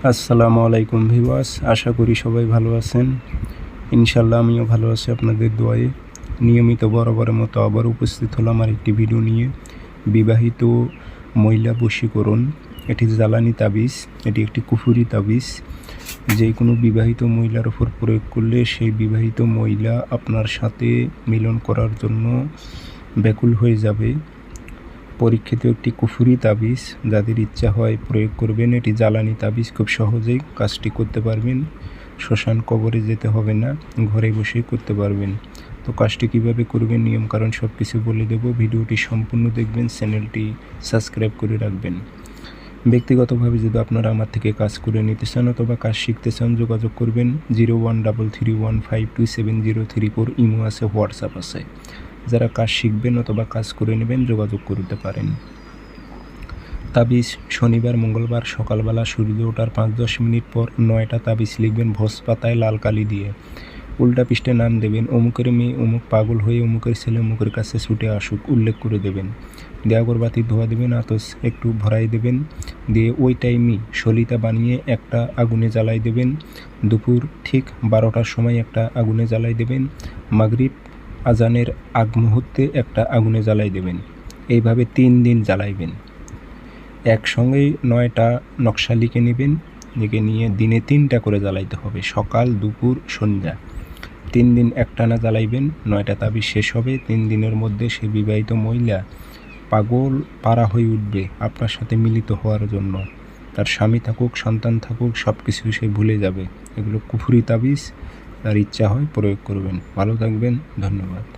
আসসালামু আলাইকুম ভিউয়ার্স, আশা করি সবাই ভালো আছেন। ইনশাল্লাহ আমিও ভালো আছি আপনাদের দোয়ায়। নিয়মিত বরাবরের মতো আবার উপস্থিত হলাম আর একটি ভিডিও নিয়ে। বিবাহিত মহিলা বশীকরণ, এটি জ্বালানি তাবিজ, এটি একটি কুফুরি তাবিজ। যে কোনো বিবাহিত মহিলার ওপর প্রয়োগ করলে সেই বিবাহিত মহিলা আপনার সাথে মিলন করার জন্য ব্যাকুল হয়ে যাবে। পরীক্ষিত একটি কুফুরি তাবিজ, যাদের ইচ্ছা হয় প্রয়োগ করবেন। এটি জ্বালানি তাবিজ, খুব সহজেই কাজটি করতে পারবেন। শ্মশান কবরে যেতে হবে না, ঘরে বসেই করতে পারবেন। তো কাজটি কীভাবে করবেন, নিয়মকানুন সব কিছু বলে দেব। ভিডিওটি সম্পূর্ণ দেখবেন, চ্যানেলটি সাবস্ক্রাইব করে রাখবেন। ব্যক্তিগতভাবে যদি আপনারা আমার থেকে কাজ করে নিতে চান অথবা কাজ শিখতে চান, যোগাযোগ করবেন 0133152703 ইমো আছে, হোয়াটসঅ্যাপ আছে। যারা কাজ শিখবেন অথবা কাজ করে নেবেন যোগাযোগ করতে পারেন। তাবিজ শনিবার মঙ্গলবার সকালবেলা সূর্য ওঠার 5-10 মিনিট পর 9টা তাবিজ লিখবেন ভোজ পাতায় লাল কালি দিয়ে। উল্টা পৃষ্ঠে নাম দেবেন, অমুকের মেয়ে অমুক পাগল হয়ে অমুকের ছেলে অমুকের কাছে ছুটে আসুক, উল্লেখ করে দেবেন। দিয়ে আগরবাতি ধোয়া দেবেন, আতস একটু ভরাই দেবেন। দিয়ে ওই টাইমই সলিতা বানিয়ে একটা আগুনে জ্বালাই দেবেন। দুপুর ঠিক 12টার সময় একটা আগুনে জ্বালাই দেবেন। মাগরিব আজানের আগ মুহূর্তে একটা আগুনে জ্বালাই দেবেন। এইভাবে 3 দিন জ্বালাইবেন। একসঙ্গেই 9টা নকশা লিখে নেবেন। লিখে নিয়ে দিনে 3টা করে জ্বালাইতে হবে, সকাল দুপুর সন্ধ্যা। 3 দিন একটানা জ্বালাইবেন। 9টা তাবিজ শেষ হবে। 3 দিনের মধ্যে সে বিবাহিত মহিলা পাগল পারা হয়ে উঠবে আপনার সাথে মিলিত হওয়ার জন্য। তার স্বামী থাকুক সন্তান থাকুক সব কিছু সে ভুলে যাবে। এগুলো কুফুরি তাবিজ, তার ইচ্ছা হয় প্রয়োগ করবেন। ভালো থাকবেন, ধন্যবাদ।